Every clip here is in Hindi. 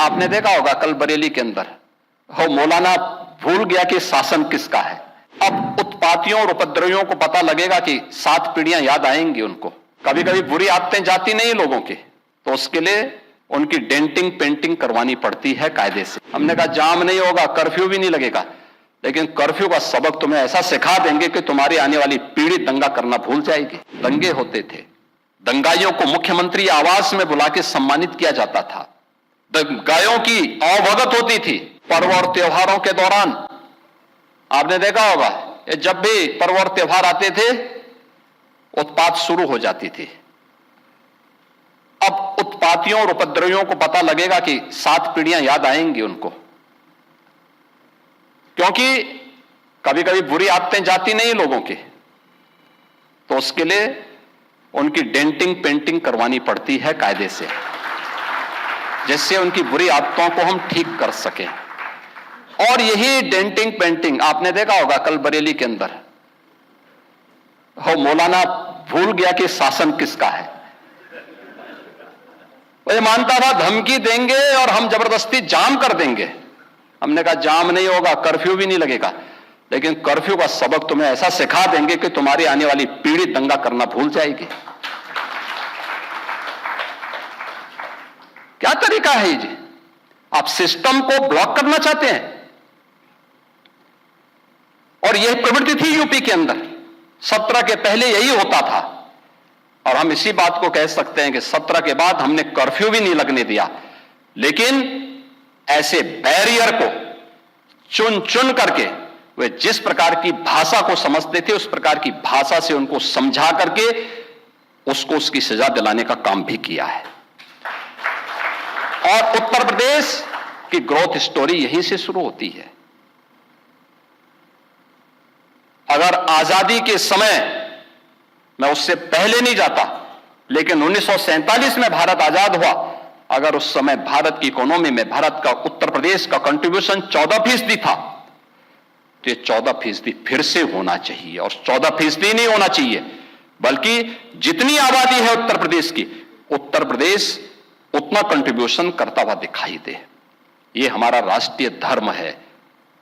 आपने देखा होगा कल बरेली के अंदर हो मौलाना भूल गया कि शासन किसका है। अब उत्पातियों और उपद्रवियों को पता लगेगा कि 7 पीढ़ियां याद आएंगी उनको। कभी कभी बुरी आदतें जाती नहीं लोगों की, तो उसके लिए उनकी डेंटिंग पेंटिंग करवानी पड़ती है कायदे से। हमने कहा जाम नहीं होगा, कर्फ्यू भी नहीं लगेगा, लेकिन कर्फ्यू का सबक तुम्हें ऐसा सिखा देंगे कि तुम्हारी आने वाली पीढ़ी दंगा करना भूल जाएगी। दंगे होते थे, दंगाइयों को मुख्यमंत्री आवास में बुला के सम्मानित किया जाता था, दंगाइयों की अवभगत होती थी। पर्व और त्योहारों के दौरान आपने देखा होगा, जब भी पर्व और त्योहार आते थे उत्पात शुरू हो जाती थी। अब उत्पातियों और उपद्रवियों को पता लगेगा कि 7 पीढ़ियां याद आएंगी उनको, क्योंकि कभी कभी बुरी आदतें जाती नहीं लोगों की, तो उसके लिए उनकी डेंटिंग पेंटिंग करवानी पड़ती है कायदे से, जिससे उनकी बुरी आदतों को हम ठीक कर सकें। और यही डेंटिंग पेंटिंग आपने देखा होगा कल बरेली के अंदर हो मौलाना भूल गया कि शासन किसका है। वो ये मानता था धमकी देंगे और हम जबरदस्ती जाम कर देंगे। हमने कहा जाम नहीं होगा, कर्फ्यू भी नहीं लगेगा, लेकिन कर्फ्यू का सबक तुम्हें ऐसा सिखा देंगे कि तुम्हारी आने वाली पीढ़ी दंगा करना भूल जाएगी। क्या तरीका है जी? आप सिस्टम को ब्लॉक करना चाहते हैं, और यह प्रवृत्ति थी यूपी के अंदर। 17 के पहले यही होता था, और हम इसी बात को कह सकते हैं कि 17 के बाद हमने कर्फ्यू भी नहीं लगने दिया, लेकिन ऐसे बैरियर को चुन चुन करके वे जिस प्रकार की भाषा को समझते थे उस प्रकार की भाषा से उनको समझा करके उसको उसकी सजा दिलाने का काम भी किया है। और उत्तर प्रदेश की ग्रोथ स्टोरी यहीं से शुरू होती है। अगर आजादी के समय, मैं उससे पहले नहीं जाता, लेकिन 1947 में भारत आजाद हुआ, अगर उस समय भारत की इकोनॉमी में भारत का उत्तर प्रदेश का कंट्रीब्यूशन 14% था, तो ये 14% फिर से होना चाहिए। और 14% नहीं होना चाहिए, बल्कि जितनी आबादी है उत्तर प्रदेश की, उत्तर प्रदेश उतना कंट्रीब्यूशन करता हुआ दिखाई दे। ये हमारा राष्ट्रीय धर्म है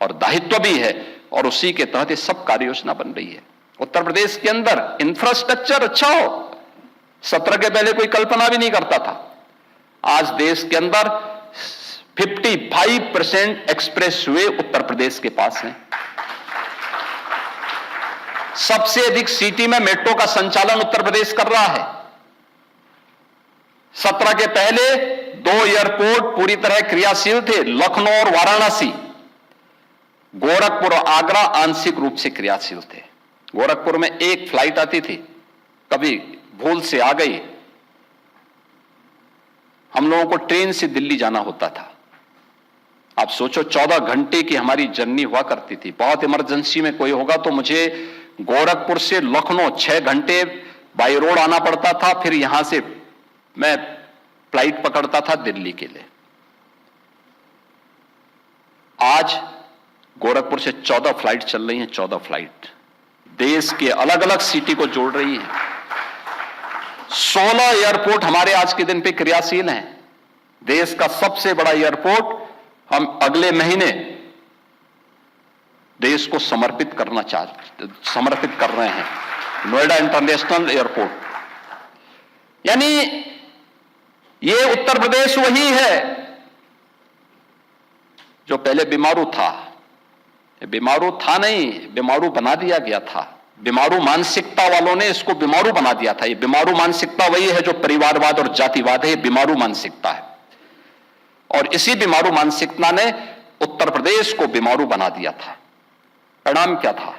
और दायित्व भी है, और उसी के तहत ये सब कार्य योजना बन रही है। उत्तर प्रदेश के अंदर इंफ्रास्ट्रक्चर अच्छा हो, 17 के पहले कोई कल्पना भी नहीं करता था। आज देश के अंदर 55% एक्सप्रेस वे उत्तर प्रदेश के पास हैं। सबसे अधिक सिटी में मेट्रो का संचालन उत्तर प्रदेश कर रहा है। 17 के पहले 2 एयरपोर्ट पूरी तरह क्रियाशील थे, लखनऊ और वाराणसी। गोरखपुर और आगरा आंशिक रूप से क्रियाशील थे। गोरखपुर में एक फ्लाइट आती थी, कभी भूल से आ गई, हम लोगों को ट्रेन से दिल्ली जाना होता था। आप सोचो 14 घंटे की हमारी जर्नी हुआ करती थी। बहुत इमरजेंसी में कोई होगा तो मुझे गोरखपुर से लखनऊ 6 घंटे बाई रोड आना पड़ता था, फिर यहां से मैं फ्लाइट पकड़ता था दिल्ली के लिए। आज गोरखपुर से 14 फ्लाइट चल रही हैं, 14 फ्लाइट देश के अलग अलग सिटी को जोड़ रही हैं। 16 एयरपोर्ट हमारे आज के दिन पे क्रियाशील हैं। देश का सबसे बड़ा एयरपोर्ट हम अगले महीने देश को समर्पित कर रहे हैं, नोएडा इंटरनेशनल एयरपोर्ट। यानी ये उत्तर प्रदेश वही है जो पहले बीमारू था। बीमारू था नहीं, बीमारू बना दिया गया था। बीमारू मानसिकता वालों ने इसको बीमारू बना दिया था। ये बीमारू मानसिकता वही है जो परिवारवाद और जातिवाद है, ये बीमारू मानसिकता है। और इसी बीमारू मानसिकता ने उत्तर प्रदेश को बीमारू बना दिया था। परिणाम क्या था?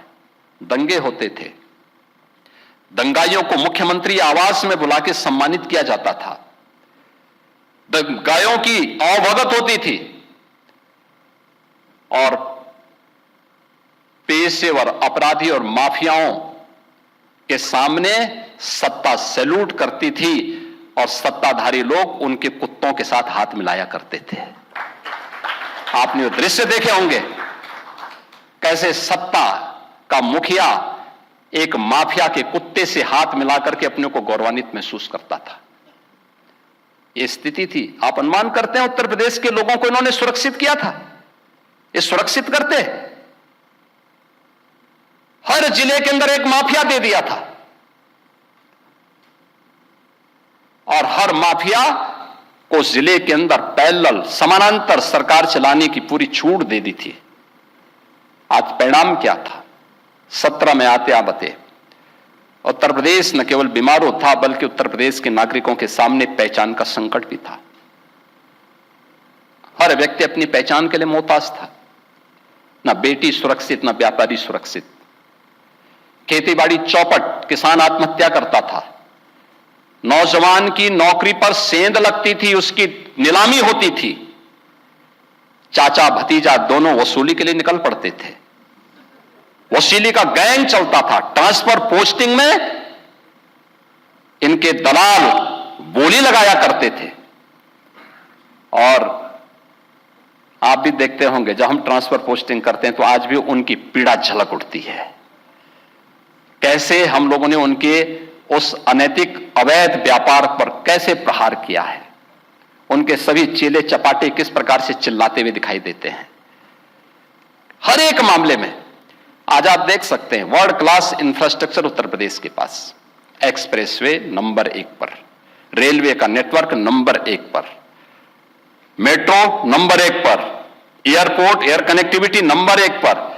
दंगे होते थे, दंगाइयों को मुख्यमंत्री आवास में बुला के सम्मानित किया जाता था, दंगाइयों की अवभगत होती थी, और पेशेवर अपराधी और माफियाओं के सामने सत्ता सैल्यूट करती थी, और सत्ताधारी लोग उनके कुत्तों के साथ हाथ मिलाया करते थे। आपने वो दृश्य देखे होंगे, कैसे सत्ता का मुखिया एक माफिया के कुत्ते से हाथ मिलाकर के अपने को गौरवान्वित महसूस करता था। ये स्थिति थी। आप अनुमान करते हैं उत्तर प्रदेश के लोगों को इन्होंने सुरक्षित किया था? ये सुरक्षित करते? हर जिले के अंदर एक माफिया दे दिया था और हर माफिया को जिले के अंदर पैरेलल समानांतर सरकार चलाने की पूरी छूट दे दी थी। आज परिणाम क्या था? 17 में आते आते उत्तर प्रदेश न केवल बीमारू था बल्कि उत्तर प्रदेश के नागरिकों के सामने पहचान का संकट भी था। हर व्यक्ति अपनी पहचान के लिए मोहताज था। ना बेटी सुरक्षित, ना व्यापारी सुरक्षित। खेतीबाड़ी चौपट, किसान आत्महत्या करता था। नौजवान की नौकरी पर सेंध लगती थी, उसकी नीलामी होती थी। चाचा भतीजा दोनों वसूली के लिए निकल पड़ते थे। वसूली का गैंग चलता था। ट्रांसफर पोस्टिंग में इनके दलाल बोली लगाया करते थे। और आप भी देखते होंगे जब हम ट्रांसफर पोस्टिंग करते हैं तो आज भी उनकी पीड़ा झलक उठती है। कैसे हम लोगों ने उनके उस अनैतिक अवैध व्यापार पर कैसे प्रहार किया है। उनके सभी चेले चपाटे किस प्रकार से चिल्लाते हुए दिखाई देते हैं। हर एक मामले में आज आप देख सकते हैं world class infrastructure Uttar Pradesh के पास। एक्सप्रेसवे नंबर 1 पर, रेलवे का नेटवर्क नंबर 1 पर, मेट्रो नंबर 1 पर, एयरपोर्ट एयर कनेक्टिविटी नंबर 1 पर।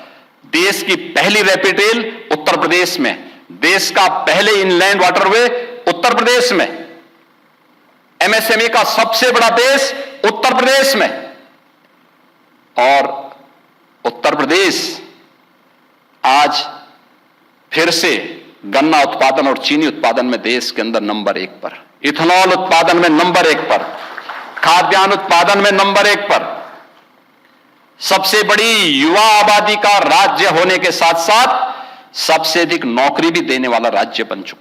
देश की पहली रैपिड रेल उत्तर प्रदेश में, देश का पहले इनलैंड वाटरवे उत्तर प्रदेश में, एमएसएमई का सबसे बड़ा देश उत्तर प्रदेश में। और उत्तर प्रदेश आज फिर से गन्ना उत्पादन और चीनी उत्पादन में देश के अंदर नंबर 1 पर, इथेनॉल उत्पादन में नंबर 1 पर, खाद्यान्न उत्पादन में नंबर 1 पर, सबसे बड़ी युवा आबादी का राज्य होने के साथ साथ सबसे अधिक नौकरी भी देने वाला राज्य बन चुका।